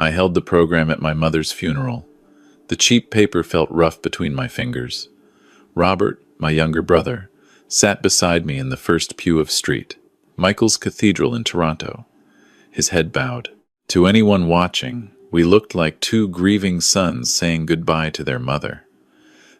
I held the program at my mother's funeral. The cheap paper felt rough between my fingers. Robert, my younger brother, sat beside me in the first pew of Street, Michael's Cathedral in Toronto, his head bowed. To anyone watching, we looked like two grieving sons saying goodbye to their mother.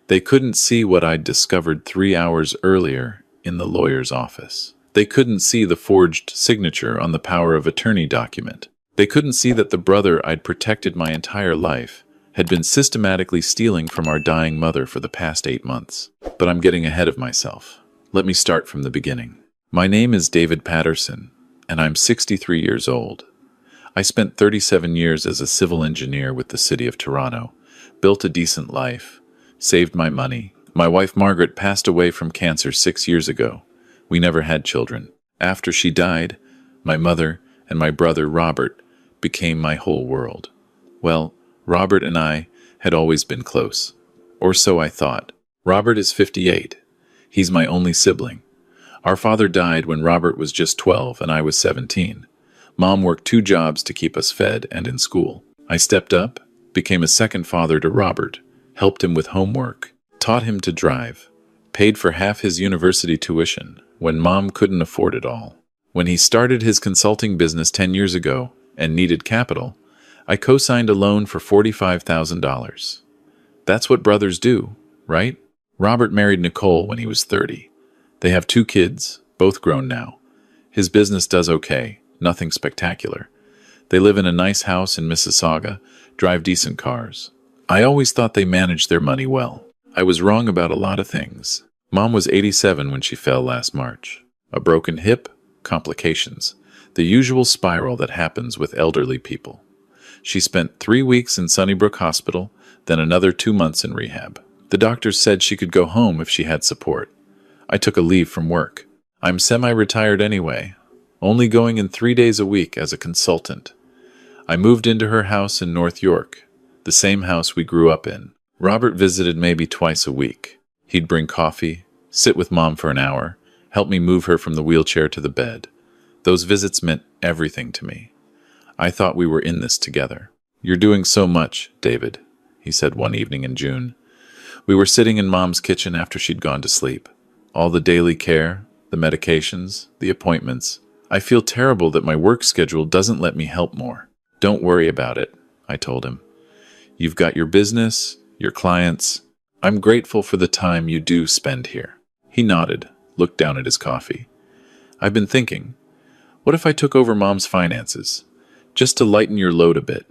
They couldn't see what I'd discovered 3 hours earlier in the lawyer's office. They couldn't see the forged signature on the power of attorney document. They couldn't see that the brother I'd protected my entire life had been systematically stealing from our dying mother for the past 8 months. But I'm getting ahead of myself. Let me start from the beginning. My name is David Patterson, and I'm 63 years old. I spent 37 years as a civil engineer with the city of Toronto, built a decent life, saved my money. My wife Margaret passed away from cancer 6 years ago. We never had children. After she died, my mother and my brother Robert became my whole world. Well, Robert and I had always been close, or so I thought. Robert is 58. He's my only sibling. Our father died when Robert was just 12 and I was 17. Mom worked 2 jobs to keep us fed and in school. I stepped up, became a second father to Robert, helped him with homework, taught him to drive, paid for half his university tuition when Mom couldn't afford it all. When he started his consulting business 10 years ago and needed capital, I co-signed a loan for $45,000. That's what brothers do, right? Robert married Nicole when he was 30. They have 2 kids, both grown now. His business does okay, nothing spectacular. They live in a nice house in Mississauga, drive decent cars. I always thought they managed their money well. I was wrong about a lot of things. Mom was 87 when she fell last March. A broken hip, complications, the usual spiral that happens with elderly people. She spent 3 weeks in Sunnybrook Hospital, then another 2 months in rehab. The doctors said she could go home if she had support. I took a leave from work. I'm semi-retired anyway, only going in 3 days a week as a consultant. I moved into her house in North York, the same house we grew up in. Robert visited maybe twice a week. He'd bring coffee, sit with Mom for an hour, help me move her from the wheelchair to the bed. Those visits meant everything to me. I thought we were in this together. "You're doing so much, David," he said one evening in June. We were sitting in Mom's kitchen after she'd gone to sleep. All the daily care, the medications, the appointments. I feel terrible that my work schedule doesn't let me help more. "Don't worry about it," I told him. "You've got your business, your clients. I'm grateful for the time you do spend here." He nodded, looked down at his coffee. "I've been thinking, what if I took over Mom's finances? Just to lighten your load a bit.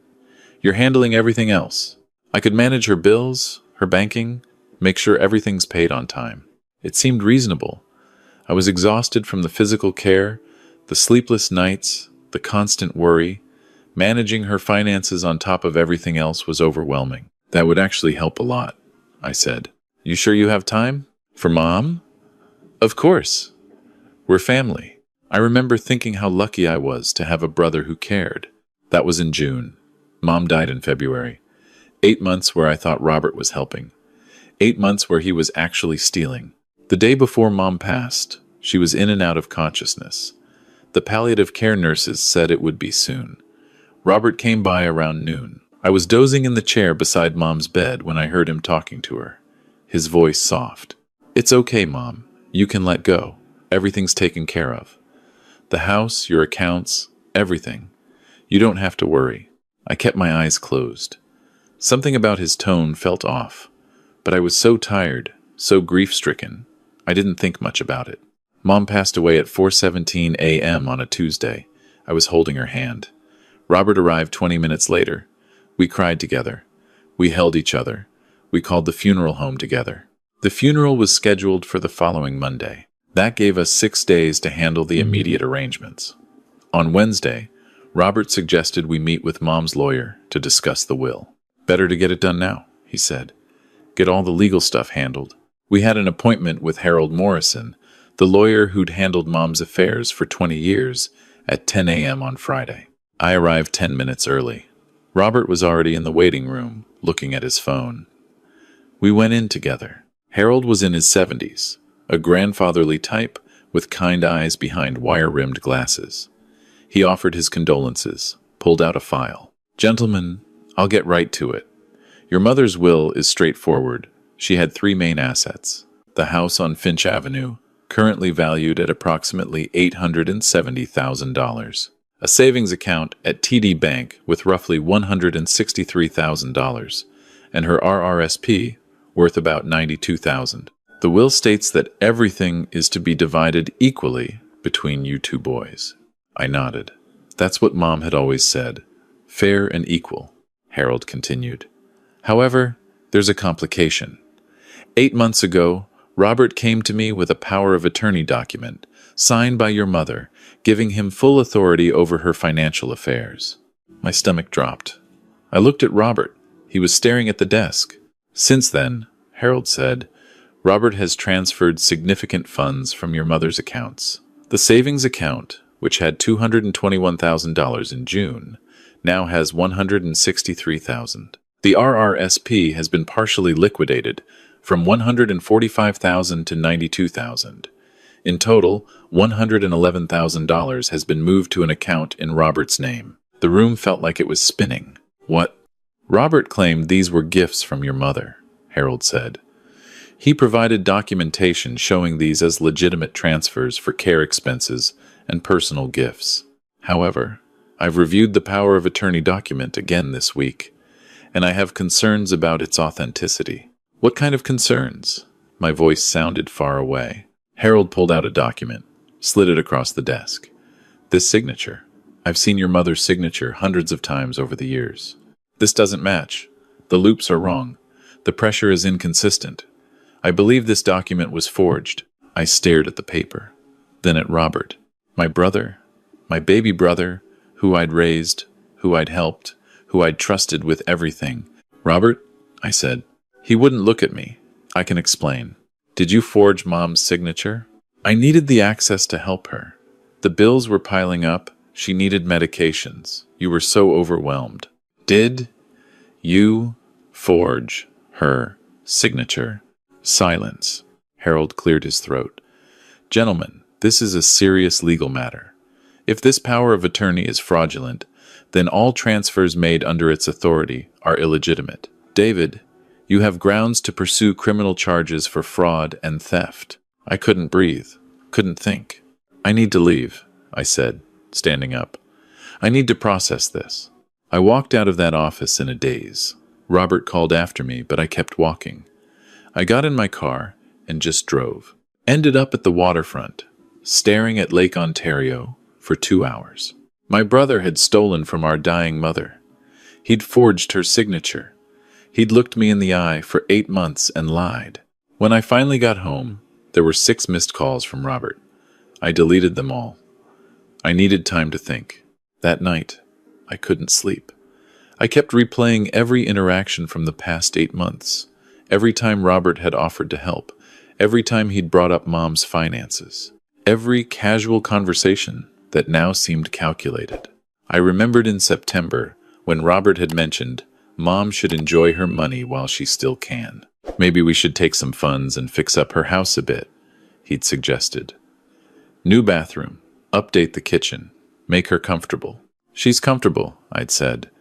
You're handling everything else. I could manage her bills, her banking, make sure everything's paid on time." It seemed reasonable. I was exhausted from the physical care, the sleepless nights, the constant worry. Managing her finances on top of everything else was overwhelming. "That would actually help a lot," I said. "You sure you have time? For Mom?" "Of course. We're family." I remember thinking how lucky I was to have a brother who cared. That was in June. Mom died in February. 8 months where I thought Robert was helping. 8 months where he was actually stealing. The day before Mom passed, she was in and out of consciousness. The palliative care nurses said it would be soon. Robert came by around noon. I was dozing in the chair beside Mom's bed when I heard him talking to her, his voice soft. "It's okay, Mom. You can let go. Everything's taken care of. The house, your accounts, everything. You don't have to worry." I kept my eyes closed. Something about his tone felt off, but I was so tired, so grief-stricken, I didn't think much about it. Mom passed away at 4:17 a.m. on a Tuesday. I was holding her hand. Robert arrived 20 minutes later. We cried together. We held each other. We called the funeral home together. The funeral was scheduled for the following Monday. That gave us 6 days to handle the immediate arrangements. On Wednesday, Robert suggested we meet with Mom's lawyer to discuss the will. "Better to get it done now," he said. "Get all the legal stuff handled." We had an appointment with Harold Morrison, the lawyer who'd handled Mom's affairs for 20 years, at 10 a.m. on Friday. I arrived 10 minutes early. Robert was already in the waiting room, looking at his phone. We went in together. Harold was in his 70s, a grandfatherly type with kind eyes behind wire-rimmed glasses. He offered his condolences, pulled out a file. Gentlemen, I'll get right to it. Your mother's will is straightforward. She had three main assets. The house on Finch Avenue, currently valued at approximately $870,000. A savings account at TD Bank with roughly $163,000. And her RRSP, worth about $92,000. The will states that everything is to be divided equally between you two boys. I nodded. That's what Mom had always said. Fair and equal, Harold continued. However, there's a complication. 8 months ago, Robert came to me with a power of attorney document, signed by your mother, giving him full authority over her financial affairs. My stomach dropped. I looked at Robert. He was staring at the desk. Since then, Harold said, Robert has transferred significant funds from your mother's accounts. The savings account, which had $221,000 in June, now has $163,000. The RRSP has been partially liquidated from $145,000 to $92,000. In total, $111,000 has been moved to an account in Robert's name. The room felt like it was spinning. What? Robert claimed these were gifts from your mother, Harold said. He provided documentation showing these as legitimate transfers for care expenses and personal gifts. However, I've reviewed the power of attorney document again this week, and I have concerns about its authenticity. What kind of concerns? My voice sounded far away. Harold pulled out a document, slid it across the desk. This signature. I've seen your mother's signature hundreds of times over the years. This doesn't match. The loops are wrong. The pressure is inconsistent. I believe this document was forged. I stared at the paper, then at Robert. My brother, my baby brother, who I'd raised, who I'd helped, who I'd trusted with everything. Robert, I said. He wouldn't look at me. I can explain. Did you forge Mom's signature? I needed the access to help her. The bills were piling up. She needed medications. You were so overwhelmed. Did you forge her signature? Silence. Harold cleared his throat. Gentlemen, this is a serious legal matter. If this power of attorney is fraudulent, then all transfers made under its authority are illegitimate. David, you have grounds to pursue criminal charges for fraud and theft. I couldn't breathe, couldn't think. I need to leave, I said, standing up. I need to process this. I walked out of that office in a daze. Robert called after me, but I kept walking. I got in my car and just drove. Ended up at the waterfront, staring at Lake Ontario for 2 hours. My brother had stolen from our dying mother. He'd forged her signature. He'd looked me in the eye for 8 months and lied. When I finally got home, there were 6 missed calls from Robert. I deleted them all. I needed time to think. That night, I couldn't sleep. I kept replaying every interaction from the past 8 months. Every time Robert had offered to help. Every time he'd brought up Mom's finances. Every casual conversation that now seemed calculated. I remembered in September when Robert had mentioned Mom should enjoy her money while she still can. Maybe we should take some funds and fix up her house a bit, he'd suggested. New bathroom, update the kitchen, make her comfortable. She's comfortable, I'd said.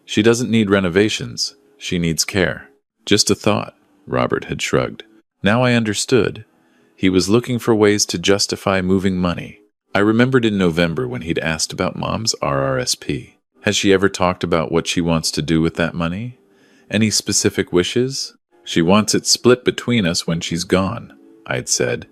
She doesn't need renovations, she needs care. Just a thought, Robert had shrugged. Now I understood. He was looking for ways to justify moving money. I remembered in November when he'd asked about Mom's RRSP. Has she ever talked about what she wants to do with that money? Any specific wishes? She wants it split between us when she's gone, I'd said.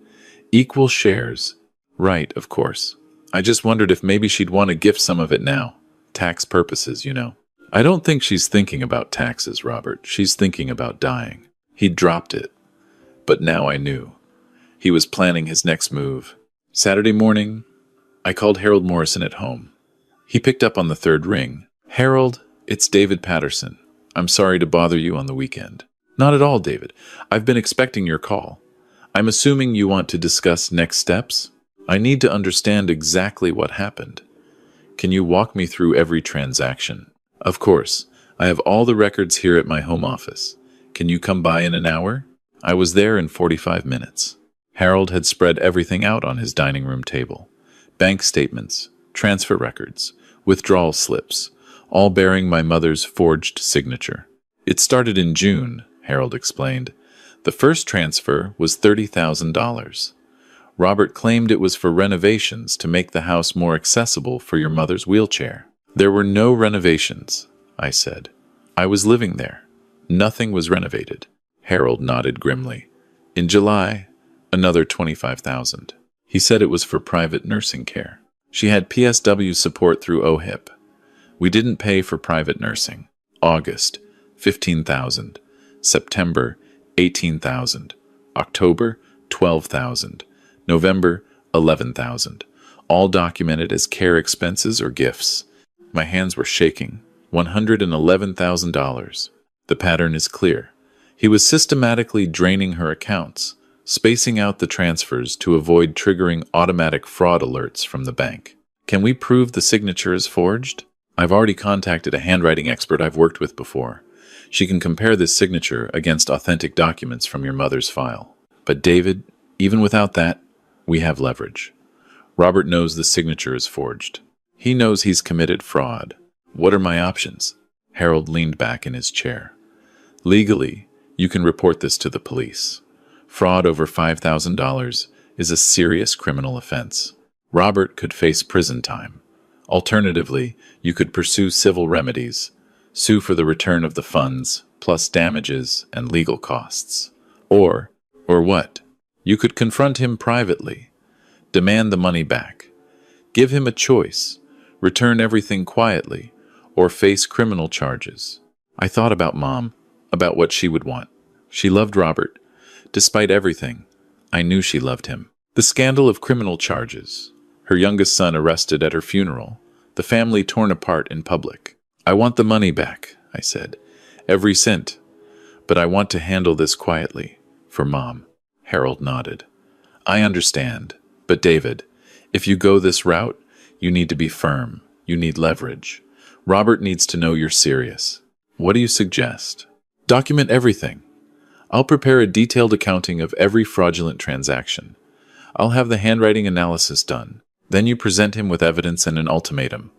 Equal shares. Right, of course. I just wondered if maybe she'd want to gift some of it now. Tax purposes, you know. I don't think she's thinking about taxes, Robert. She's thinking about dying. He'd dropped it. But now I knew. He was planning his next move. Saturday morning, I called Harold Morrison at home. He picked up on the third ring. Harold, it's David Patterson. I'm sorry to bother you on the weekend. Not at all, David. I've been expecting your call. I'm assuming you want to discuss next steps? I need to understand exactly what happened. Can you walk me through every transaction? Of course. I have all the records here at my home office. Can you come by in an hour? I was there in 45 minutes. Harold had spread everything out on his dining room table. Bank statements, transfer records, withdrawal slips, all bearing my mother's forged signature. It started in June, Harold explained. The first transfer was $30,000. Robert claimed it was for renovations to make the house more accessible for your mother's wheelchair. There were no renovations, I said. I was living there. Nothing was renovated. Harold nodded grimly. In July, another $25,000. He said it was for private nursing care. She had PSW support through OHIP. We didn't pay for private nursing. August, $15,000. September, $18,000. October, $12,000. November, $11,000. All documented as care expenses or gifts. My hands were shaking. $111,000. The pattern is clear. He was systematically draining her accounts, spacing out the transfers to avoid triggering automatic fraud alerts from the bank. Can we prove the signature is forged? I've already contacted a handwriting expert I've worked with before. She can compare this signature against authentic documents from your mother's file. But David, even without that, we have leverage. Robert knows the signature is forged. He knows he's committed fraud. What are my options? Harold leaned back in his chair. Legally, you can report this to the police. Fraud over $5,000 is a serious criminal offense. Robert could face prison time. Alternatively, you could pursue civil remedies, sue for the return of the funds, plus damages and legal costs. Or what? You could confront him privately, demand the money back, give him a choice, return everything quietly, or face criminal charges. I thought about Mom, about what she would want. She loved Robert. Despite everything, I knew she loved him. The scandal of criminal charges, her youngest son arrested at her funeral, the family torn apart in public. I want the money back, I said. Every cent. But I want to handle this quietly. For Mom. Harold nodded. I understand. But David, if you go this route, you need to be firm. You need leverage. Robert needs to know you're serious. What do you suggest? Document everything. I'll prepare a detailed accounting of every fraudulent transaction. I'll have the handwriting analysis done. Then you present him with evidence and an ultimatum.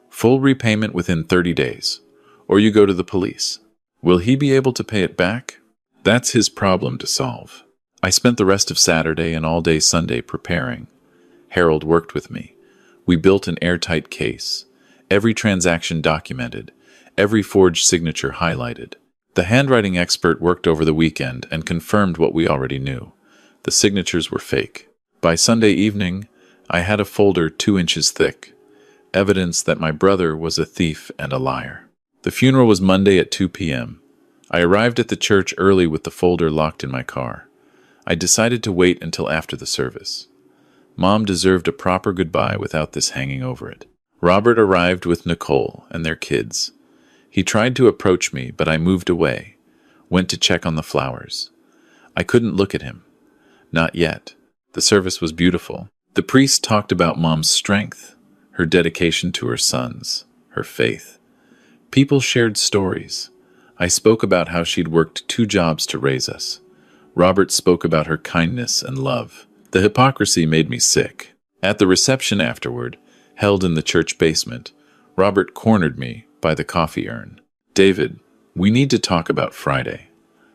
Full repayment within 30 days. Or you go to the police. Will he be able to pay it back? That's his problem to solve. I spent the rest of Saturday and all day Sunday preparing. Harold worked with me. We built an airtight case. Every transaction documented. Every forged signature highlighted. The handwriting expert worked over the weekend and confirmed what we already knew. The signatures were fake. By Sunday evening, I had a folder 2 inches thick. Evidence that my brother was a thief and a liar. The funeral was Monday at 2 p.m. I arrived at the church early with the folder locked in my car. I decided to wait until after the service. Mom deserved a proper goodbye without this hanging over it. Robert arrived with Nicole and their kids. He tried to approach me, but I moved away, went to check on the flowers. I couldn't look at him. Not yet. The service was beautiful. The priest talked about Mom's strength, her dedication to her sons, her faith. People shared stories. I spoke about how she'd worked 2 jobs to raise us. Robert spoke about her kindness and love. The hypocrisy made me sick. At the reception afterward, held in the church basement, Robert cornered me by the coffee urn. David, we need to talk about Friday.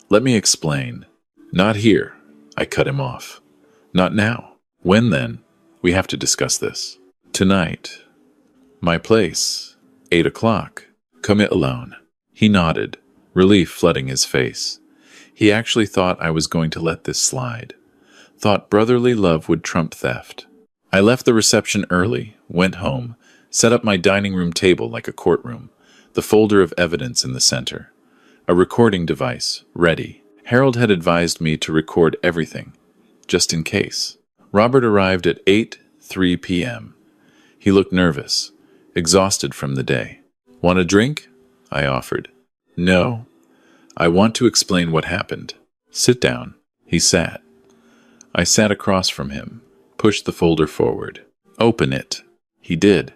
Let me explain. Not here. I cut him off. Not now. When then? We have to discuss this. Tonight. My place. 8 o'clock. Come it alone. He nodded, relief flooding his face. He actually thought I was going to let this slide. Thought brotherly love would trump theft. I left the reception early, went home, set up my dining room table like a courtroom, the folder of evidence in the center. A recording device, ready. Harold had advised me to record everything, just in case. Robert arrived at 8:03 p.m. He looked nervous, exhausted from the day. Want a drink? I offered. No. I want to explain what happened. Sit down. He sat. I sat across from him, pushed the folder forward. Open it. He did.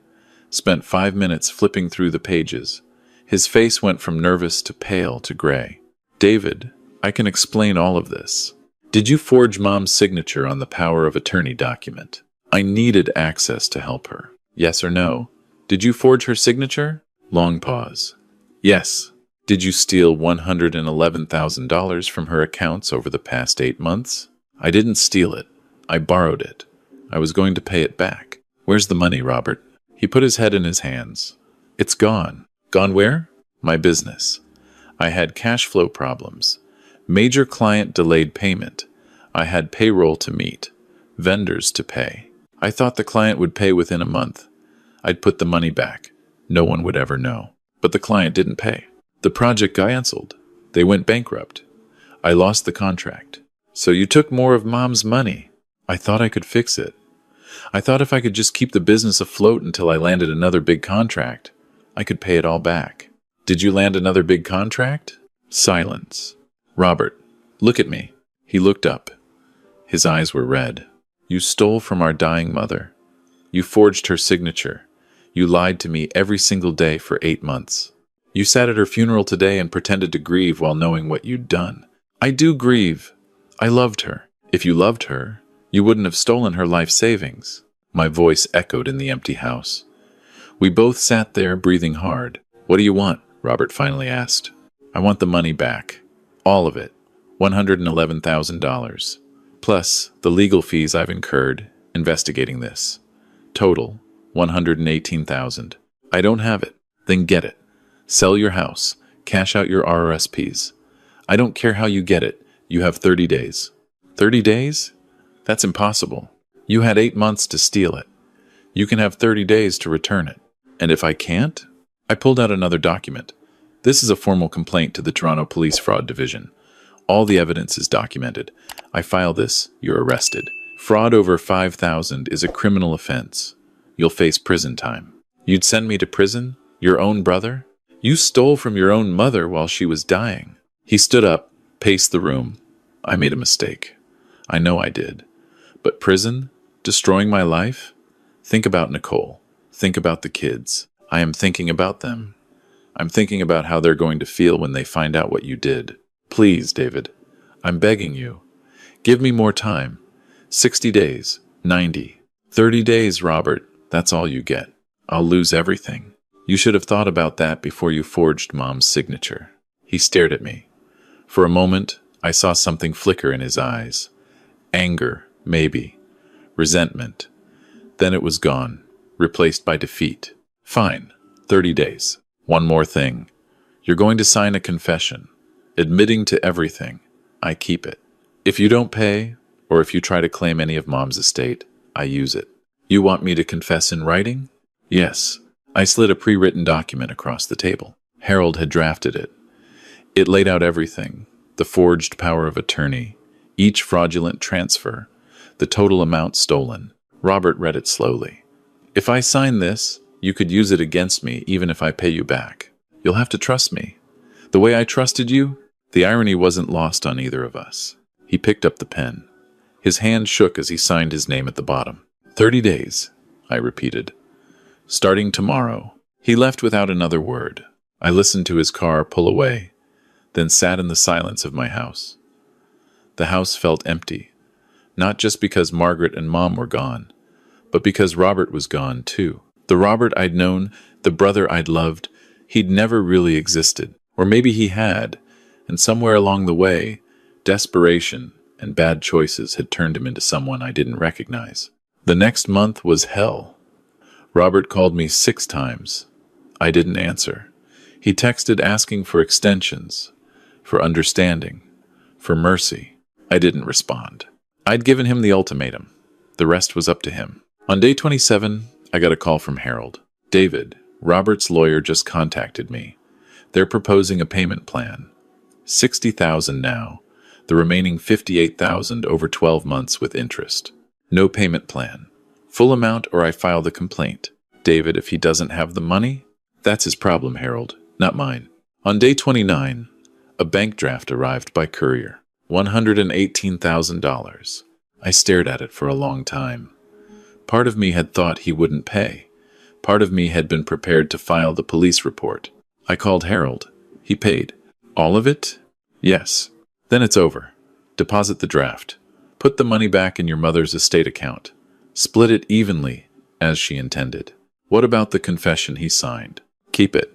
Spent 5 minutes flipping through the pages. His face went from nervous to pale to gray. David, I can explain all of this. Did you forge Mom's signature on the power of attorney document? I needed access to help her. Yes or no? Did you forge her signature? Long pause. Yes. Did you steal $111,000 from her accounts over the past 8 months? I didn't steal it. I borrowed it. I was going to pay it back. Where's the money, Robert? He put his head in his hands. It's gone. Gone where? My business. I had cash flow problems. Major client delayed payment. I had payroll to meet. Vendors to pay. I thought the client would pay within a month. I'd put the money back. No one would ever know. But the client didn't pay. The project canceled. They went bankrupt. I lost the contract. So you took more of Mom's money. I thought I could fix it. I thought if I could just keep the business afloat until I landed another big contract, I could pay it all back. Did you land another big contract? Silence. Robert, look at me. He looked up. His eyes were red. You stole from our dying mother. You forged her signature. You lied to me every single day for 8 months. You sat at her funeral today and pretended to grieve while knowing what you'd done. I do grieve. I loved her. If you loved her, you wouldn't have stolen her life savings. My voice echoed in the empty house. We both sat there, breathing hard. What do you want? Robert finally asked. I want the money back. All of it. $111,000. Plus the legal fees I've incurred investigating this. Total, $118,000. I don't have it. Then get it. Sell your house. Cash out your RRSPs. I don't care how you get it. You have 30 days. 30 days? That's impossible. You had 8 months to steal it. You can have 30 days to return it. And if I can't? I pulled out another document. This is a formal complaint to the Toronto Police Fraud Division. All the evidence is documented. I file this, you're arrested. Fraud over $5,000 is a criminal offense. You'll face prison time. You'd send me to prison? Your own brother? You stole from your own mother while she was dying. He stood up, paced the room. I made a mistake. I know I did. But prison? Destroying my life? Think about Nicole. Think about the kids. I am thinking about them. I'm thinking about how they're going to feel when they find out what you did. Please, David. I'm begging you. Give me more time. 60 days. 90. 30 days, Robert. That's all you get. I'll lose everything. You should have thought about that before you forged Mom's signature. He stared at me. For a moment, I saw something flicker in his eyes. Anger, maybe. Resentment. Then it was gone, replaced by defeat. Fine. 30 days. One more thing. You're going to sign a confession, admitting to everything. I keep it. If you don't pay, or if you try to claim any of Mom's estate, I use it. You want me to confess in writing? Yes. I slid a pre-written document across the table. Harold had drafted it. It laid out everything, the forged power of attorney, each fraudulent transfer, the total amount stolen. Robert read it slowly. If I sign this, you could use it against me even if I pay you back. You'll have to trust me. The way I trusted you, the irony wasn't lost on either of us. He picked up the pen. His hand shook as he signed his name at the bottom. 30 days, I repeated. Starting tomorrow. He left without another word. I listened to his car pull away, then sat in the silence of my house. The house felt empty, not just because Margaret and Mom were gone, but because Robert was gone too. The Robert I'd known, the brother I'd loved, he'd never really existed. Or maybe he had, and somewhere along the way, desperation and bad choices had turned him into someone I didn't recognize. The next month was hell. Robert called me 6 times. I didn't answer. He texted asking for extensions, for understanding, for mercy. I didn't respond. I'd given him the ultimatum. The rest was up to him. On day 27, I got a call from Harold. David, Robert's lawyer just contacted me. They're proposing a payment plan. $60,000 now, the remaining $58,000 over 12 months with interest. No payment plan. Full amount or I file the complaint. David, if he doesn't have the money, that's his problem, Harold, not mine. On day 29, a bank draft arrived by courier. $118,000. I stared at it for a long time. Part of me had thought he wouldn't pay. Part of me had been prepared to file the police report. I called Harold. He paid. All of it? Yes. Then it's over. Deposit the draft. Put the money back in your mother's estate account. Split it evenly, as she intended. What about the confession he signed? Keep it.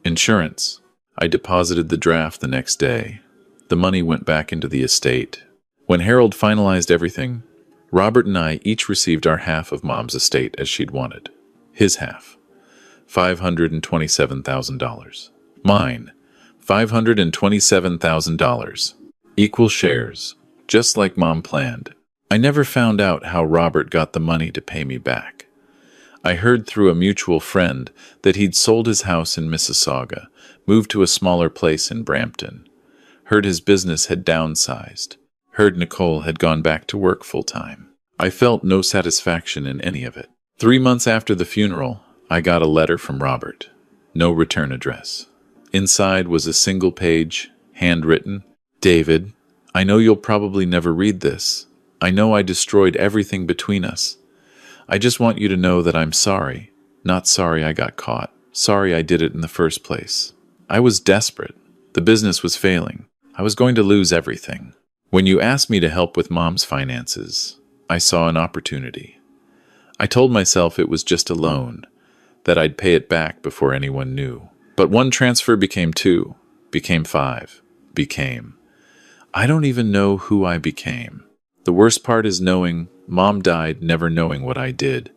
Insurance. I deposited the draft the next day. The money went back into the estate. When Harold finalized everything, Robert and I each received our half of Mom's estate as she'd wanted. His half, $527,000. Mine, $527,000. Equal shares, just like Mom planned. I never found out how Robert got the money to pay me back. I heard through a mutual friend that he'd sold his house in Mississauga, moved to a smaller place in Brampton. Heard his business had downsized. Heard Nicole had gone back to work full-time. I felt no satisfaction in any of it. 3 months after the funeral, I got a letter from Robert. No return address. Inside was a single page, handwritten. David, I know you'll probably never read this. I know I destroyed everything between us. I just want you to know that I'm sorry. Not sorry I got caught. Sorry I did it in the first place. I was desperate. The business was failing. I was going to lose everything. When you asked me to help with Mom's finances, I saw an opportunity. I told myself it was just a loan, that I'd pay it back before anyone knew. But one transfer became 2, became 5, became. I don't even know who I became. The worst part is knowing Mom died never knowing what I did.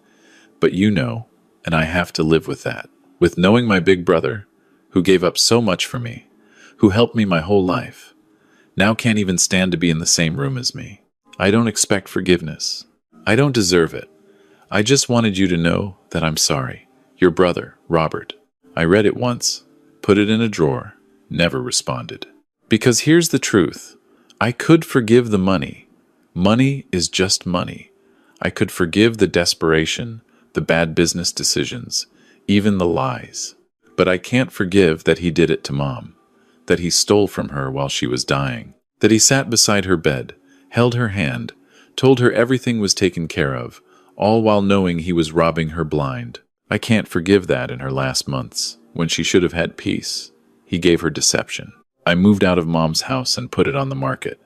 But you know, and I have to live with that. With knowing my big brother, who gave up so much for me, who helped me my whole life, now can't even stand to be in the same room as me. I don't expect forgiveness. I don't deserve it. I just wanted you to know that I'm sorry. Your brother, Robert. I read it once, put it in a drawer, never responded. Because here's the truth. I could forgive the money. Money is just money. I could forgive the desperation, the bad business decisions, even the lies. But I can't forgive that he did it to Mom, that he stole from her while she was dying, that he sat beside her bed, held her hand, told her everything was taken care of, all while knowing he was robbing her blind. I can't forgive that in her last months, when she should have had peace. He gave her deception. I moved out of Mom's house and put it on the market.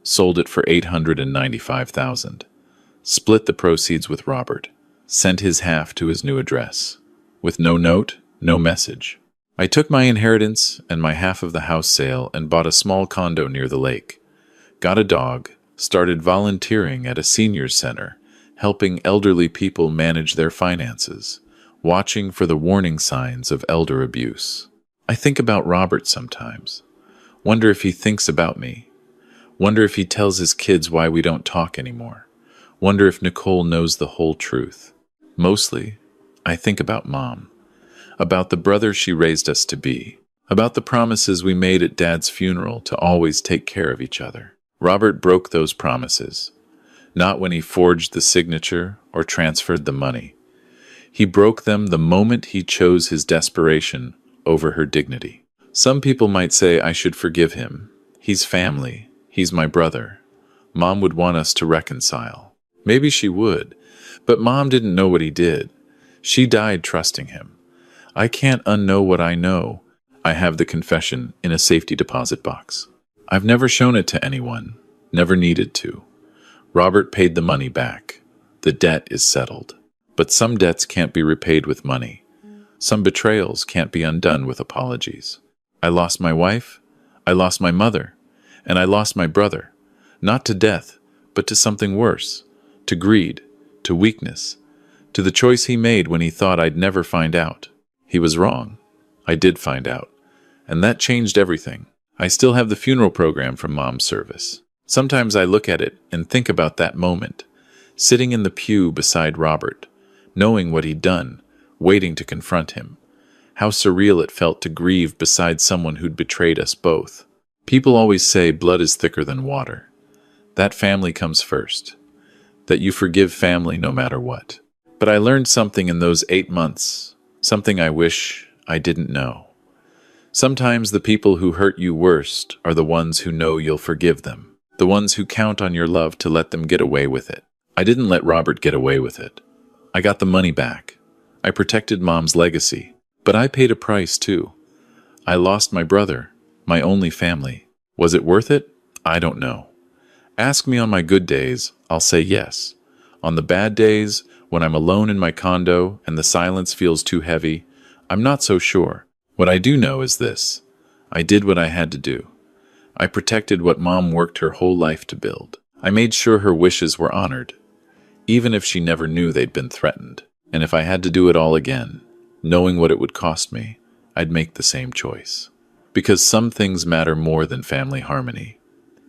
Sold it for $895,000. Split the proceeds with Robert. Sent his half to his new address. With no note, no message. I took my inheritance and my half of the house sale and bought a small condo near the lake. Got a dog. Started volunteering at a seniors center, helping elderly people manage their finances. Watching for the warning signs of elder abuse. I think about Robert sometimes. Wonder if he thinks about me. Wonder if he tells his kids why we don't talk anymore. Wonder if Nicole knows the whole truth. Mostly, I think about Mom. About the brother she raised us to be. About the promises we made at Dad's funeral to always take care of each other. Robert broke those promises. Not when he forged the signature or transferred the money. He broke them the moment he chose his desperation over her dignity. Some people might say I should forgive him. He's family. He's my brother. Mom would want us to reconcile. Maybe she would, but Mom didn't know what he did. She died trusting him. I can't unknow what I know. I have the confession in a safety deposit box. I've never shown it to anyone, never needed to. Robert paid the money back. The debt is settled. But some debts can't be repaid with money. Some betrayals can't be undone with apologies. I lost my wife, I lost my mother, and I lost my brother. Not to death, but to something worse. To greed, to weakness, to the choice he made when he thought I'd never find out. He was wrong. I did find out. And that changed everything. I still have the funeral program from Mom's service. Sometimes I look at it and think about that moment, sitting in the pew beside Robert, knowing what he'd done, waiting to confront him. How surreal it felt to grieve beside someone who'd betrayed us both. People always say blood is thicker than water. That family comes first. That you forgive family no matter what. But I learned something in those 8 months, something I wish I didn't know. Sometimes the people who hurt you worst are the ones who know you'll forgive them. The ones who count on your love to let them get away with it. I didn't let Robert get away with it. I got the money back. I protected Mom's legacy. But I paid a price too. I lost my brother, my only family. Was it worth it? I don't know. Ask me on my good days, I'll say yes. On the bad days, when I'm alone in my condo and the silence feels too heavy, I'm not so sure. What I do know is this. I did what I had to do. I protected what Mom worked her whole life to build. I made sure her wishes were honored, even if she never knew they'd been threatened. And if I had to do it all again, knowing what it would cost me, I'd make the same choice. Because some things matter more than family harmony.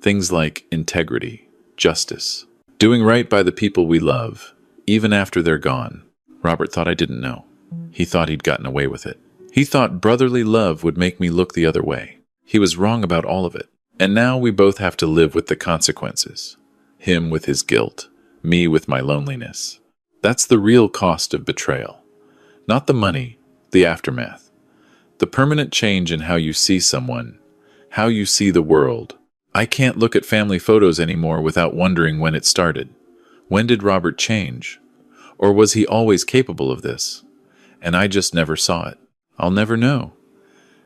Things like integrity, justice, doing right by the people we love, even after they're gone. Robert thought I didn't know. He thought he'd gotten away with it. He thought brotherly love would make me look the other way. He was wrong about all of it. And now we both have to live with the consequences. Him with his guilt, me with my loneliness. That's the real cost of betrayal. Not the money, the aftermath. The permanent change in how you see someone, how you see the world. I can't look at family photos anymore without wondering when it started. When did Robert change? Or was he always capable of this? And I just never saw it. I'll never know.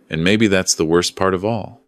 And maybe that's the worst part of all.